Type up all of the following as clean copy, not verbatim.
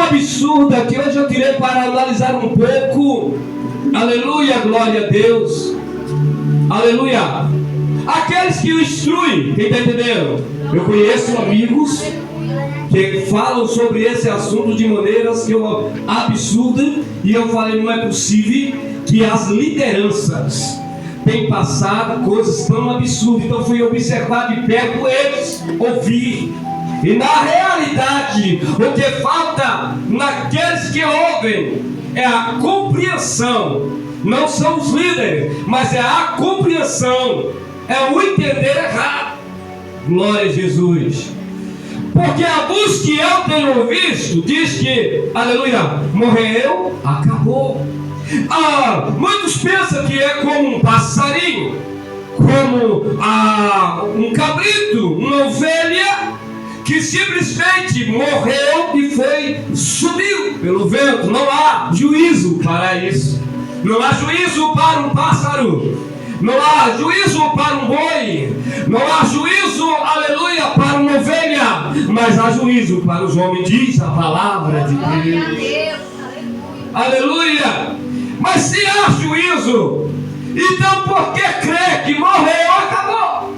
absurda que hoje eu tirei para analisar um pouco. Aleluia, glória a Deus. Aleluia. Aqueles que o instruem, quem está entendendo? Eu conheço amigos que falam sobre esse assunto de maneiras que eu absurda, e eu falei, não é possível que as lideranças tenham passado coisas tão absurdas. Então fui observar de perto eles, ouvir. E na realidade, o que falta naqueles que ouvem é a compreensão. Não são os líderes, mas é a compreensão, é o entender errado. Glória a Jesus. Porque a luz que eu tenho visto diz que, aleluia, morreu, acabou. Muitos pensam que é como um passarinho, como um cabrito, uma ovelha, que simplesmente morreu e subiu pelo vento. Não há juízo para isso. Não há juízo para um pássaro. Não há juízo para um boi. Não há juízo, aleluia, para uma ovelha. Mas há juízo para os homens, diz a palavra de Deus. Aleluia. Mas se há juízo, então por que crê que morreu, acabou?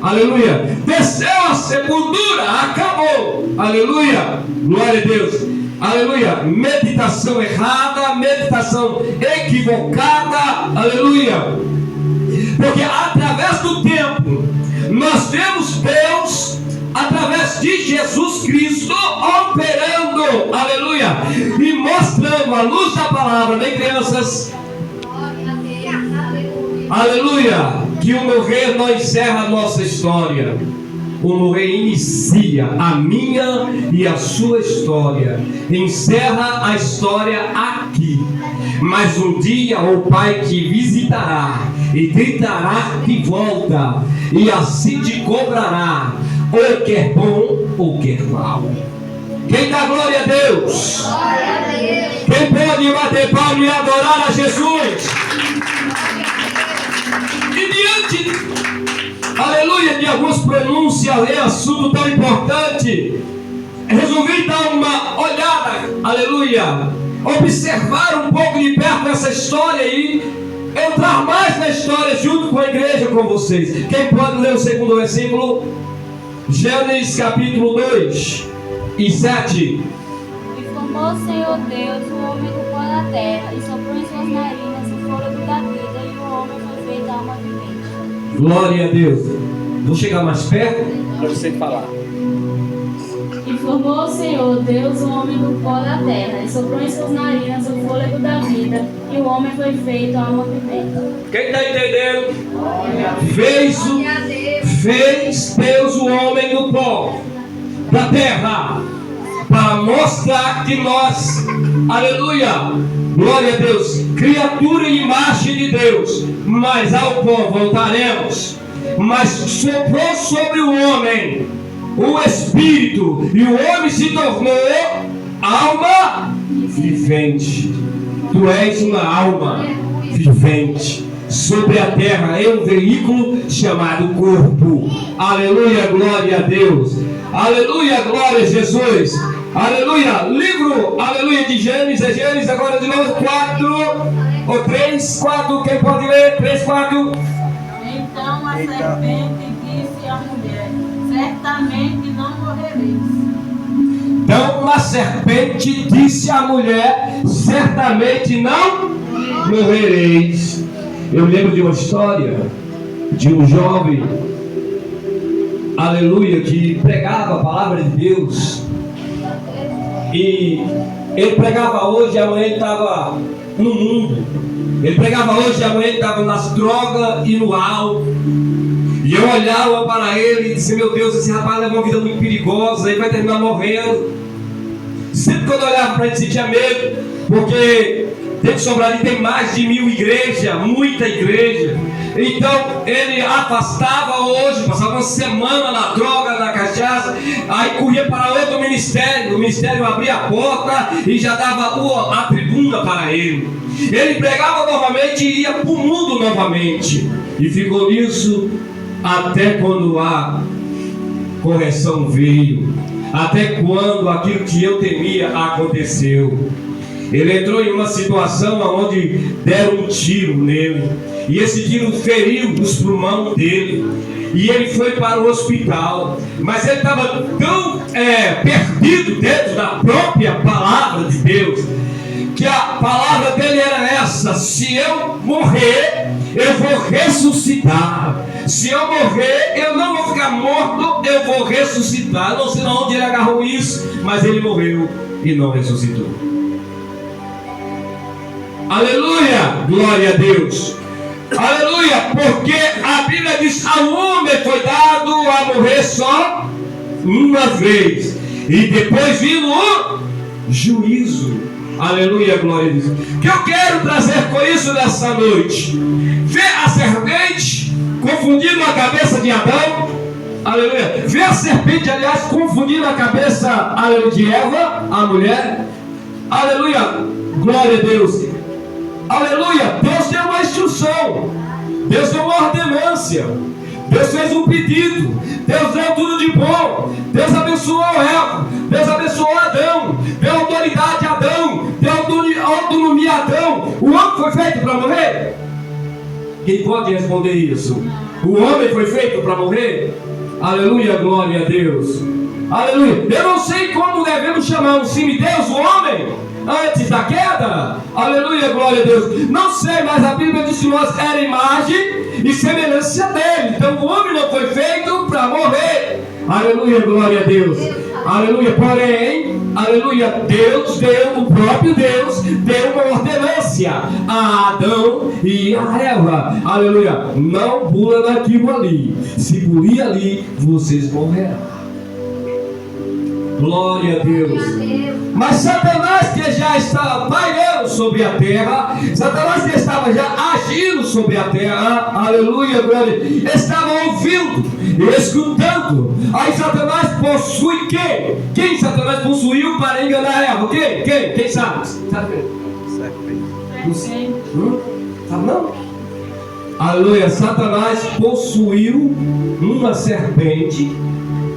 Aleluia. Desceu a sepultura, acabou. Aleluia. Glória a Deus. Aleluia. Meditação errada, meditação equivocada. Aleluia. Porque através do tempo nós vemos Deus através de Jesus Cristo operando, aleluia, e mostrando a luz da palavra, né, crianças? Aleluia. Que o morrer não encerra a nossa história. O morrer inicia a minha e a sua história. Encerra a história aqui. Mas um dia o Pai te visitará e gritará de volta, e assim te cobrará, ou quer bom ou quer mal. Quem dá glória a Deus? Quem pode bater palma e adorar a Jesus? E diante, aleluia, de algumas pronúncias e assunto tão importante, resolvi dar uma olhada, aleluia, observar um pouco de perto essa história e entrar mais na história junto com a igreja, com vocês. Quem pode ler o segundo versículo? Gênesis capítulo 2 e 7. E formou o Senhor Deus o homem do pó da terra, e soprou em suas narinas o fôlego da vida, e o homem foi feito alma vivente. Glória a Deus. Vou chegar mais perto para você falar. E formou o Senhor Deus o homem do pó da terra, e soprou em suas narinas o fôlego da vida, e o homem foi feito alma vivente. Quem está entendendo? Fez Deus o homem do pó da terra, para mostrar que nós, aleluia, glória a Deus, criatura e imagem de Deus, mas ao pó voltaremos. Mas soprou sobre o homem o Espírito, e o homem se tornou alma vivente. Tu és uma alma vivente sobre a terra, é um veículo chamado corpo. Aleluia, glória a Deus. Aleluia, glória a Jesus. Aleluia, livro, aleluia, de Gênesis, é Gênesis agora de novo, 4 ou 3, 4, quem pode ler? 3, 4. Então a serpente disse à mulher: certamente não morrereis. Então a serpente disse à mulher: certamente não morrereis. Eu lembro de uma história de um jovem, aleluia, que pregava a palavra de Deus. E ele pregava hoje, amanhã ele estava no mundo. Ele pregava hoje, amanhã ele estava nas drogas e no álcool. E eu olhava para ele e disse: meu Deus, esse rapaz leva uma vida muito perigosa, ele vai terminar morrendo. Sempre quando eu olhava para ele sentia medo, porque dentro de Sobradinho tem mais de 1000 igrejas, muita igreja. Então ele afastava hoje, passava uma semana na droga, na cachaça, aí corria para outro ministério. O ministério abria a porta e já dava a tribuna para ele. Ele pregava novamente e ia para o mundo novamente. E ficou nisso até quando a correção veio. até quando aquilo que eu temia aconteceu. Ele entrou em uma situação onde deram um tiro nele, e esse tiro feriu os pulmões dele, e ele foi para o hospital. Mas ele estava tão perdido dentro da própria palavra de Deus, que a palavra dele era essa: se eu morrer, eu vou ressuscitar. Se eu morrer, eu não vou ficar morto, eu vou ressuscitar. Não sei de onde ele agarrou isso, mas ele morreu e não ressuscitou. Aleluia, glória a Deus. Aleluia, porque a Bíblia diz: ao homem foi dado a morrer só uma vez, e depois vindo o juízo. Aleluia, glória a Deus. O que eu quero trazer com isso nessa noite? Vê a serpente confundindo a cabeça de Adão. Aleluia. Vê a serpente, aliás, confundindo a cabeça, aleluia, de Eva, a mulher. Aleluia, glória a Deus. Aleluia, Deus deu uma instrução, Deus deu uma ordenância, Deus fez um pedido, Deus deu tudo de bom, Deus abençoou Eva, Deus abençoou Adão, deu autoridade a Adão, deu autonomia a Adão. O homem foi feito para morrer? Quem pode responder isso? O homem foi feito para morrer? Aleluia, glória a Deus. Aleluia. Eu não sei como devemos chamar um semideus o homem antes da queda. Aleluia, glória a Deus. Não sei, mas a Bíblia diz que nós era imagem e semelhança dele. Então o homem não foi feito para morrer. Aleluia, glória a Deus. Aleluia, porém, aleluia, Deus deu, o próprio Deus deu uma ordenância a Adão e a Eva. Aleluia, não pula naquilo ali. Se pulir ali, vocês morrerão. Glória a Deus. Mas Satanás, que já estava pairando sobre a terra, Satanás que estava já agindo sobre a terra, aleluia, glória, estava ouvindo, escutando. Aí Satanás possui quem? Quem Satanás possuiu para enganar Eva? Quem? Quem sabe? Sabe não? Aleluia, Satanás possuiu uma serpente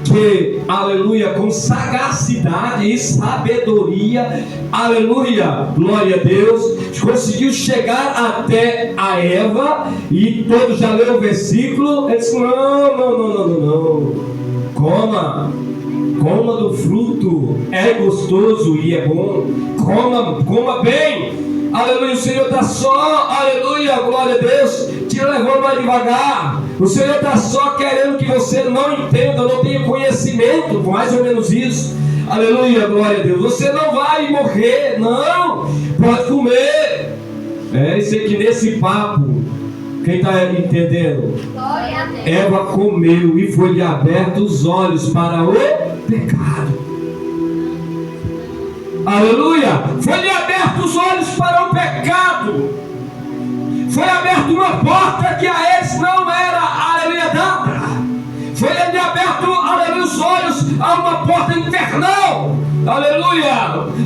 que, aleluia, com sagacidade e sabedoria, aleluia, glória a Deus, conseguiu chegar até a Eva. E todos já leram o versículo. Ele disse: não, coma do fruto, é gostoso e é bom, coma bem. Aleluia, o Senhor está só, aleluia, glória a Deus, te levando mais devagar. O Senhor está só querendo que você não entenda, não tenha conhecimento, mais ou menos isso. Aleluia, glória a Deus. Você não vai morrer, não, pode comer. Isso aqui nesse papo, quem está entendendo? Eva comeu e foi-lhe aberto os olhos para o pecado. Aleluia, foi-lhe aberto os olhos para o pecado. Foi aberta uma porta que a eles não era, aleluia, dada. Foi-lhe aberto, aleluia, os olhos a uma porta infernal. Aleluia,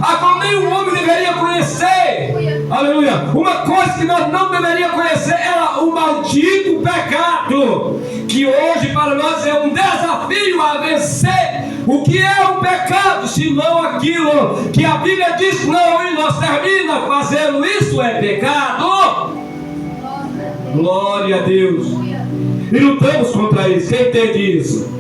a qual nenhum homem deveria conhecer. Aleluia, uma coisa que nós não deveríamos conhecer era o maldito pecado, que hoje para nós é um desafio a vencer. O que é o pecado, se não aquilo que a Bíblia diz não, e nós termina fazendo isso, é pecado. Glória a Deus. E lutamos contra isso. Quem entende isso?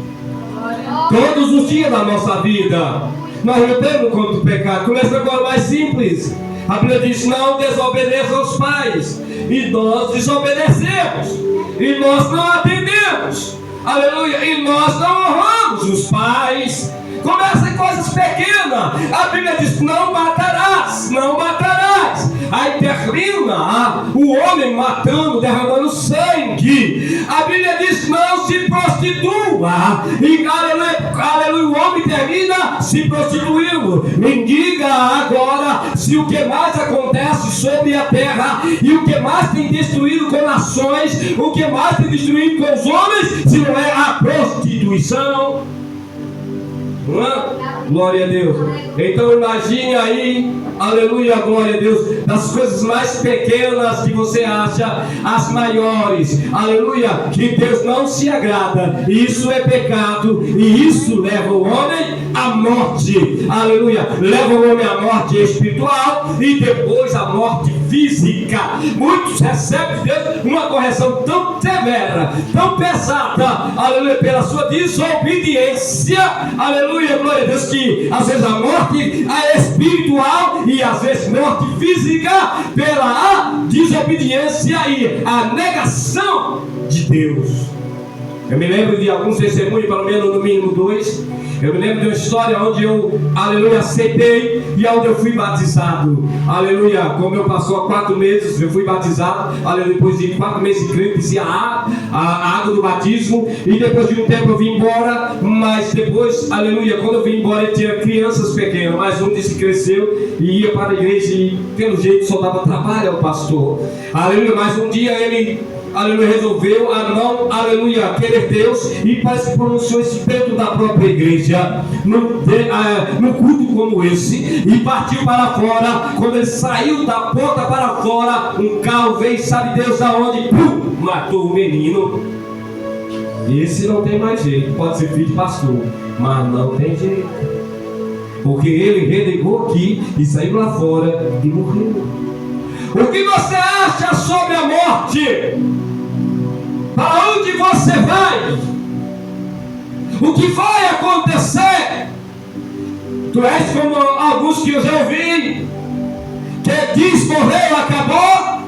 Todos os dias da nossa vida nós lutamos contra o pecado. Começa agora mais simples. A Bíblia diz: não desobedeça aos pais. E nós desobedecemos, e nós não atendemos. Aleluia, e nós não honramos os pais. Começa em coisas pequenas. A Bíblia diz: não matarás, não matarás. Aí termina o homem matando, derramando sangue. A Bíblia diz: não se prostitua. E aleluia, o homem termina se prostituindo. Me diga agora se o que mais acontece sobre a terra e o que mais tem destruído com nações, o que mais tem destruído com os homens, se não é a prostituição. Não é? Glória a Deus. Então imagine aí, aleluia, glória a Deus, das coisas mais pequenas que você acha, as maiores, aleluia, que Deus não se agrada. Isso é pecado e isso leva o homem à morte, aleluia, leva o homem à morte espiritual e depois à morte física. Muitos recebem de Deus uma correção tão severa, tão pesada, aleluia, pela sua desobediência, aleluia, glória a Deus, que às vezes a morte é espiritual e às vezes morte física pela desobediência e a negação de Deus. Eu me lembro de alguns testemunhos, pelo menos no mínimo 2. Eu me lembro de uma história onde eu, aleluia, aceitei e onde eu fui batizado. Aleluia, como eu passou há 4 meses, eu fui batizado. Aleluia, depois de 4 meses de crente, descia a água do batismo. E depois de um tempo eu vim embora. Mas depois, aleluia, quando eu vim embora, eu tinha crianças pequenas. Mas um disse que cresceu e ia para a igreja e pelo jeito só dava trabalho ao pastor. Aleluia, mas um dia ele, aleluia, resolveu a não, aleluia, querer Deus e parece que pronunciou esse dentro da própria igreja, num culto como esse, e partiu para fora. Quando ele saiu da porta para fora, um carro veio, sabe Deus aonde, matou o menino. Esse não tem mais jeito, pode ser filho de pastor, mas não tem jeito, porque ele renegou aqui e saiu lá fora e morreu. O que você acha sobre a morte? Para onde você vai? O que vai acontecer? Tu és como alguns que eu já ouvi, que diz morreu, acabou.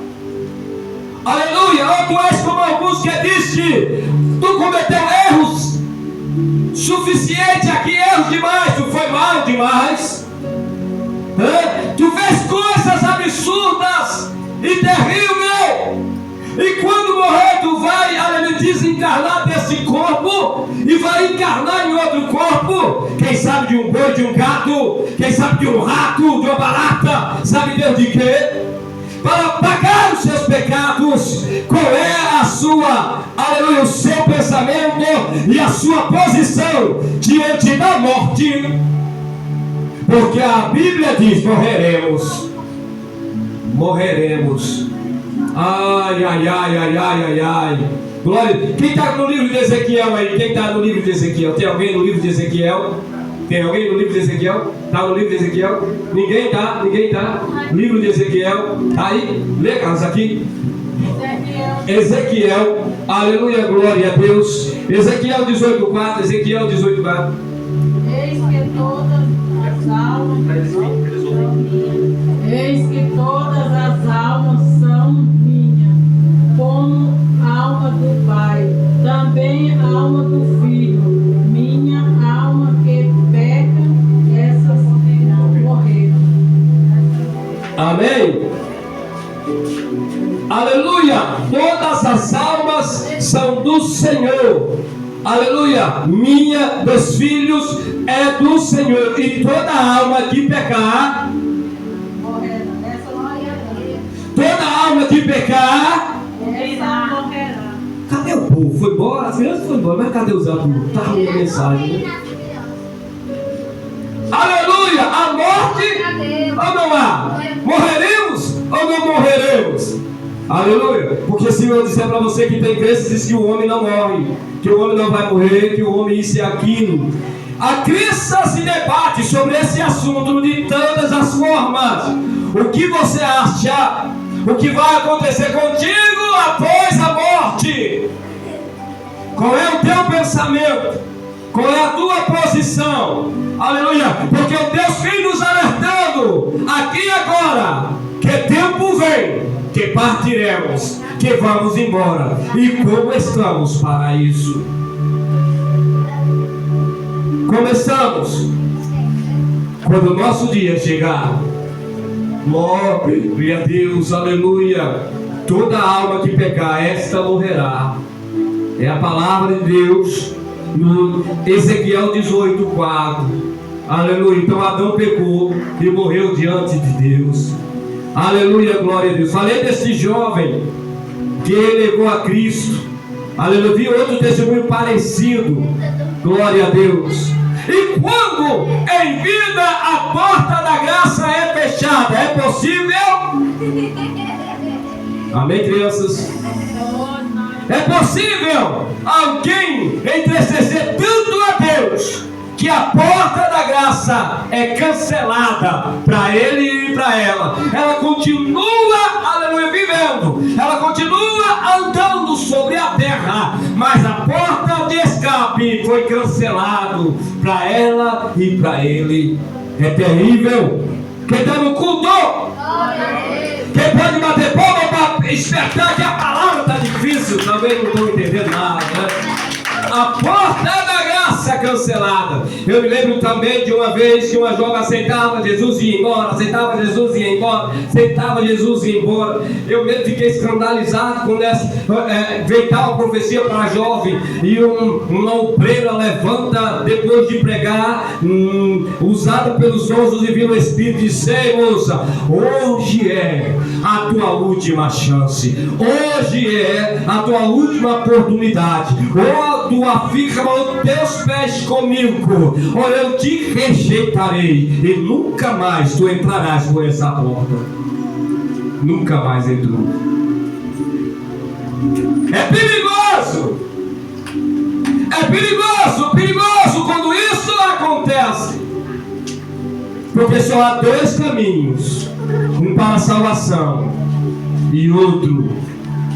Aleluia. Ou tu és como alguns que diz que tu cometeu erros suficiente aqui, erros demais, tu foi mal demais. Tu fez coisas absurdas e terríveis. E quando morrer, tu vai, aleluia, desencarnar desse corpo e vai encarnar em outro corpo. Quem sabe de um boi, de um gato, quem sabe de um rato, de uma barata, sabe Deus de quê? Para pagar os seus pecados. Qual é a sua, aleluia, o seu pensamento e a sua posição diante da morte? Porque a Bíblia diz: morreremos. Morreremos. Ai, ai, ai, ai, ai, ai, ai. Glória. Quem está no livro de Ezequiel aí? Quem está no livro de Ezequiel? Tem alguém no livro de Ezequiel? Tem alguém no livro de Ezequiel? Está no livro de Ezequiel? Ninguém está? Ninguém está? Livro de Ezequiel. Está aí? Lê, Carlos, aqui. Ezequiel. Aleluia, glória a Deus. Ezequiel 18:4. Ezequiel 18:4. Eis que todas as almas são minhas, como a alma do Pai, também a alma do Filho. Minha alma que peca, essas morreram. Amém? Aleluia! Todas as almas são do Senhor. Aleluia! Minha, dos filhos, é do Senhor. E toda alma que pecar, toda alma que pecar, Morrerá. cadê o povo? Foi embora? As crianças foram embora, mas cadê os adultos? Tá ruim a mensagem, né? Aleluia! A morte ou não há? Morreremos ou não morreremos? Aleluia! Porque se eu disser para você que tem crença, diz que o homem não morre, que o homem não vai morrer, que o homem isso e aquilo. A crença se debate sobre esse assunto de todas as formas. O que você acha? O que vai acontecer contigo após a morte? Qual é o teu pensamento? Qual é a tua posição? Aleluia! Porque o Deus vem nos alertando aqui e agora que tempo vem, que partiremos, que vamos embora. E como estamos para isso? Como estamos? Quando o nosso dia chegar, glória a Deus, aleluia. Toda alma que pecar, esta morrerá. É a palavra de Deus no Ezequiel 18:4. Aleluia. Então Adão pecou e morreu diante de Deus. Aleluia, glória a Deus. Falei desse jovem que levou a Cristo. Aleluia. Vi outro testemunho parecido. Glória a Deus. E quando em vida a porta da graça é fechada, é possível? Amém, crianças? É possível alguém entristecer tanto a Deus que a porta da graça é cancelada para ele e para ela. Ela continua, aleluia, vivendo. Ela continua andando sobre a terra, mas a porta de escape foi cancelado para ela e para ele. É terrível. Quem está no culto? Quem pode bater palma para despertar que a palavra está difícil? Também não estou entendendo nada, né? A porta da graça cancelada. Eu me lembro também de uma vez que uma jovem aceitava Jesus e ia embora, aceitava Jesus e ia embora, aceitava Jesus e ia embora. Eu mesmo fiquei escandalizado quando veio tal profecia para a jovem e uma obreira levanta depois de pregar, usada pelos anjos e viu o Espírito e disse: ei, moça, hoje é a tua última chance, hoje é a tua última oportunidade. Ou tu afirma os teus pés comigo, ou eu te rejeitarei e nunca mais tu entrarás por essa porta. Nunca mais entrou. É perigoso. É perigoso, perigoso quando isso acontece. Porque só há dois caminhos: um para a salvação e outro,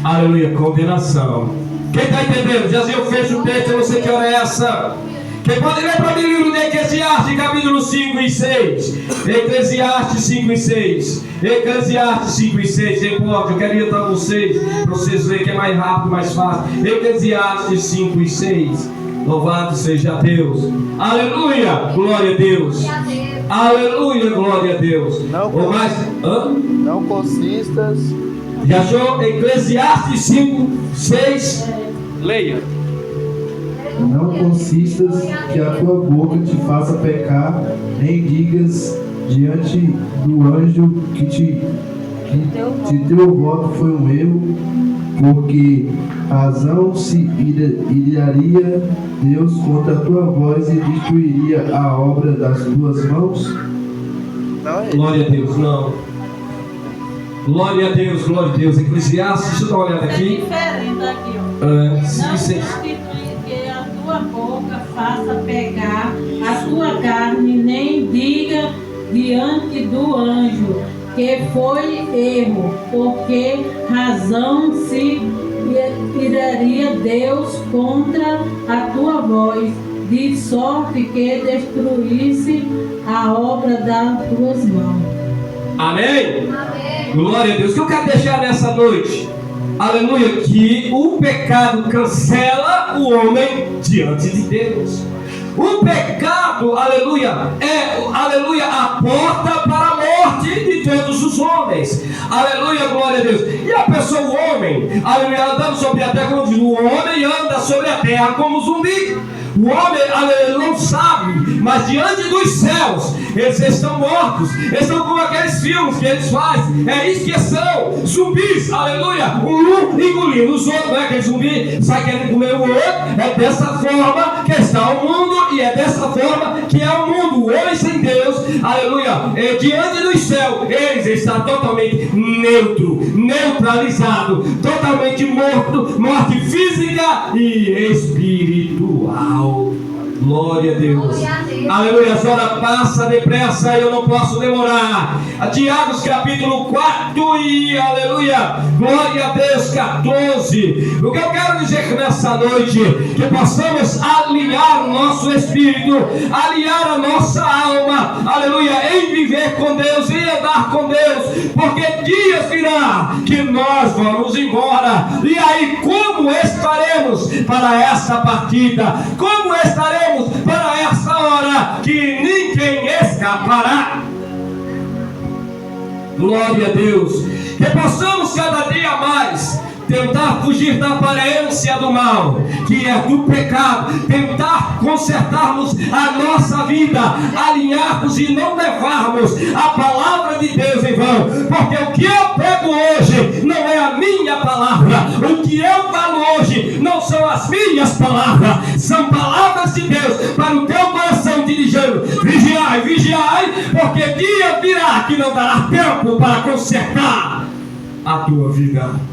aleluia, condenação. Quem está entendendo? Já eu fecho o texto, eu não sei que hora é essa. Quem pode ler para mim o livro de Eclesiastes, capítulo 5 e 6. Eclesiastes 5 e 6. Eclesiastes 5 e 6. Quem pode? Eu quero ir para vocês, para vocês verem que é mais rápido, mais fácil. Eclesiastes 5 e 6. Louvado seja Deus. Aleluia, glória a Deus. Aleluia, glória a Deus. Não consistas. Já achou? Eclesiastes 5, 6. Leia. Não consistas que a tua boca te faça pecar, nem digas diante do anjo que teu voto foi um erro, porque razão se iraria Deus contra a tua voz e destruiria a obra das tuas mãos? Glória a Deus, não. Glória a Deus, glória a Deus. Eclesiastes, deixa eu dar uma olhada aqui. É diferente aqui, ó. Não institui que a tua boca faça pegar a tua carne, nem diga diante do anjo que foi erro, porque razão se iraria Deus contra a tua voz, de sorte que destruísse a obra das tuas mãos. Amém? Glória a Deus. O que eu quero deixar nessa noite? Aleluia. Que o pecado cancela o homem diante de Deus. O pecado, aleluia, aleluia, a porta para a morte de todos os homens. Aleluia, glória a Deus. E a pessoa, o homem, aleluia, andando sobre a terra, como diz, o homem anda sobre a terra como zumbi. O homem, aleluia, não sabe, mas diante dos céus, eles estão mortos. Eles estão como aqueles filmes que eles fazem. É isso que são, zumbis, aleluia. Um engolindo os outros, não é aquele zumbi, sai querendo comer o outro. É dessa forma que está o mundo e é dessa forma que é o mundo. O homem sem Deus, aleluia, diante dos céus, eles estão totalmente neutro, neutralizado, totalmente morto, morte física e espiritual. Glória a Deus. Aleluia. A hora passa depressa e eu não posso demorar. Tiago capítulo 4 e aleluia, glória a Deus, 14. O que eu quero dizer nessa noite, que possamos alinhar o nosso espírito, alinhar a nossa alma, aleluia, em viver com Deus, em andar com Deus, porque dias virá que nós vamos embora. E aí, como estaremos para essa partida? Como estaremos para essa hora que ninguém escapará? Glória a Deus. Que possamos cada dia mais tentar fugir da aparência do mal, que é do pecado, tentar consertarmos a nossa vida, alinharmos e não levarmos a palavra de Deus em vão, porque o que eu prego hoje não é a minha palavra, o que eu falo hoje não são as minhas palavras, são palavras de Deus para o teu coração te dizendo: vigiai, vigiai, porque dia virá que não dará tempo para consertar a tua vida.